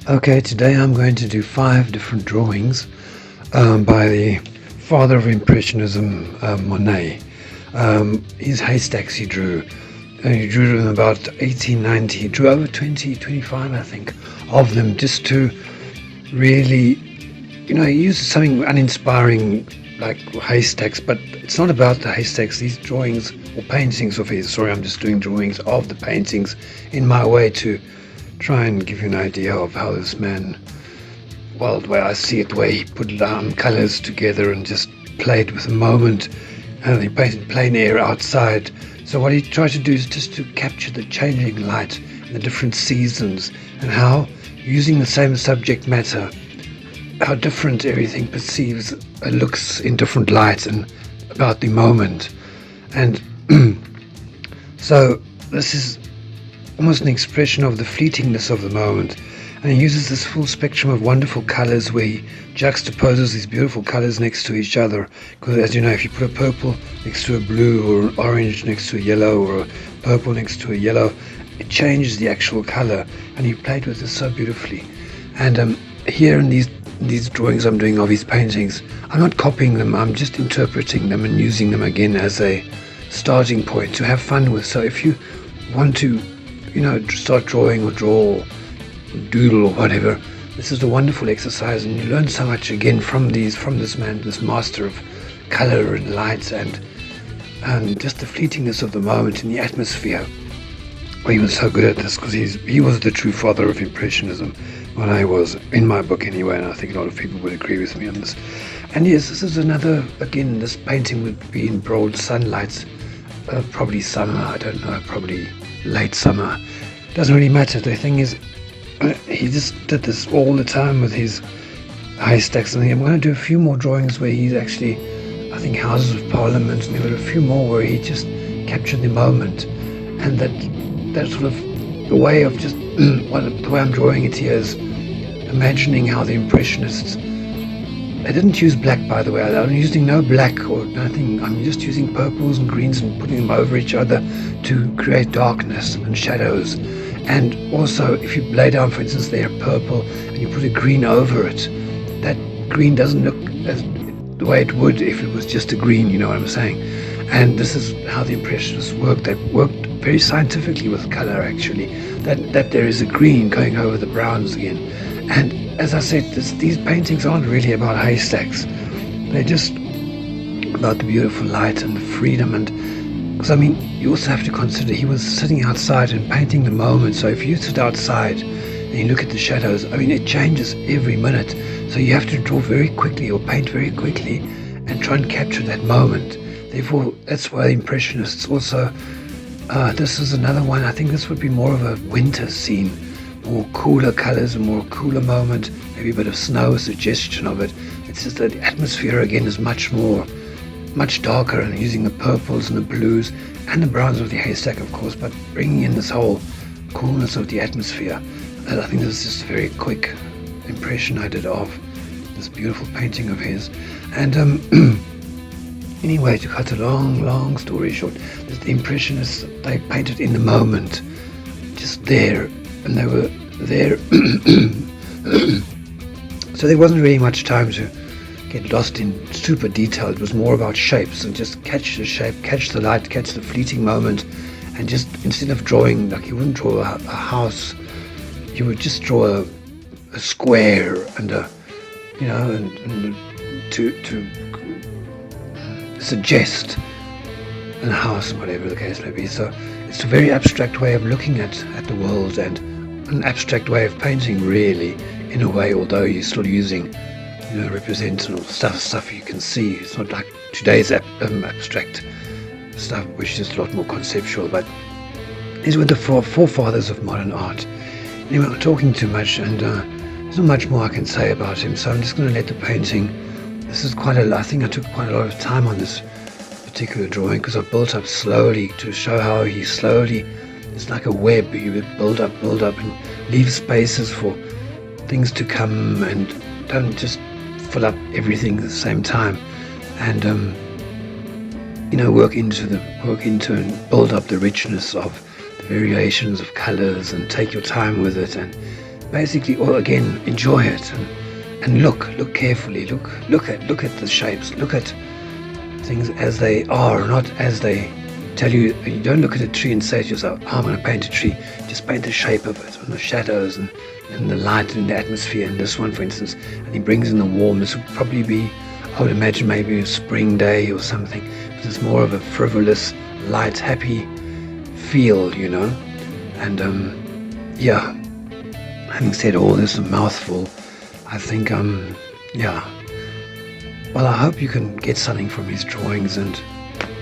Okay, today I'm going to do 5 different drawings by the father of Impressionism, Monet. His haystacks he drew. He drew them about 1890. He drew over 25, I think, of them just to really, he used something uninspiring like haystacks, but it's not about the haystacks. These drawings or paintings of his, sorry, I'm just doing drawings of the paintings in my way to try and give you an idea of how this man, well, the way I see it, the way he put colors together and just played with the moment, and he painted plein air outside. So what he tried to do is just to capture the changing light and the different seasons, and how, using the same subject matter, how different everything perceives, looks in different lights and about the moment. And so this is almost an expression of the fleetingness of the moment, and he uses this full spectrum of wonderful colors where he juxtaposes these beautiful colors next to each other, because as you know, if you put a purple next to a blue, or an orange next to a yellow, or a purple next to a yellow, it changes the actual color, and he played with this so beautifully. And here in these drawings I'm doing of his paintings, I'm not copying them, I'm just interpreting them and using them again as a starting point to have fun with. So if you want to start drawing or draw or doodle or whatever, this is a wonderful exercise, and you learn so much again from this man, this master of color and lights, and just the fleetingness of the moment and the atmosphere. Well, he was so good at this because he was the true father of Impressionism, when I was, in my book anyway, and I think a lot of people would agree with me on this. And yes, this is another, again, this painting would be in broad sunlight, probably summer, I don't know, probably late summer, doesn't really matter. The thing is, he just did this all the time with his haystacks, and I'm going to do a few more drawings where he's actually, I think, Houses of Parliament, and there were a few more where he just captured the moment, and that sort of the way of just the way I'm drawing it here is imagining how the Impressionists, they didn't use black, by the way. I'm using no black or nothing. I'm just using purples and greens and putting them over each other to create darkness and shadows. And also, if you lay down, for instance, there purple and you put a green over it, that green doesn't look as the way it would if it was just a green, you know what I'm saying? And this is how the Impressionists worked. They worked very scientifically with color, actually, that there is a green going over the browns again. And as I said, these paintings aren't really about haystacks. They're just about the beautiful light and the freedom. And because, I mean, you also have to consider he was sitting outside and painting the moment. So if you sit outside and you look at the shadows, I mean, it changes every minute. So you have to draw very quickly or paint very quickly and try and capture that moment. Therefore, that's why the Impressionists also, this is another one. I think this would be more of a winter scene, more cooler colors, a more cooler moment, maybe a bit of snow, a suggestion of it. It's just that the atmosphere again is much darker, and using the purples and the blues and the browns of the haystack, of course, but bringing in this whole coolness of the atmosphere. And I think this is just a very quick impression I did of this beautiful painting of his. And anyway, to cut a long story short, the Impressionists, they painted in the moment, just there, and they were there. So there wasn't really much time to get lost in super detail. It was more about shapes, and just catch the shape, catch the light, catch the fleeting moment, and just, instead of drawing, like you wouldn't draw a house, you would just draw a square and and to suggest a house, whatever the case may be. So it's a very abstract way of looking at the world, and an abstract way of painting, really, in a way, although you're still using representational stuff you can see. It's not like today's abstract stuff, which is just a lot more conceptual, but these were the forefathers of modern art. Anyway, I'm talking too much, and there's not much more I can say about him, so I'm just going to let the painting. This is I think I took quite a lot of time on this particular drawing, because I built up slowly to show how he slowly, it's like a web, you would build up and leave spaces for things to come, and don't just fill up everything at the same time, and work into and build up the richness of the variations of colors, and take your time with it, and basically, or again, enjoy it and look carefully. Look at the shapes. Look at things as they are, not as they tell you. You don't look at a tree and say to yourself, oh, I'm going to paint a tree. Just paint the shape of it, and the shadows and the light and the atmosphere. And this one, for instance, and he brings in the warm. This would probably be, I would imagine, maybe a spring day or something. But it's more of a frivolous, light, happy feel, And yeah, having said all this, a mouthful, I think, well, I hope you can get something from his drawings and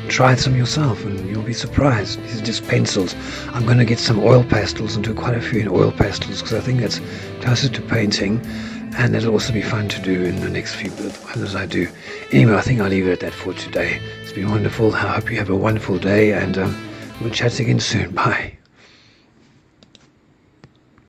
try some yourself, and you'll be surprised. These are just pencils. I'm going to get some oil pastels and do quite a few in oil pastels, because I think that's closer to painting, and that'll also be fun to do in the next few others I do. Anyway, I think I'll leave it at that for today. It's been wonderful. I hope you have a wonderful day, and we'll chat again soon. Bye.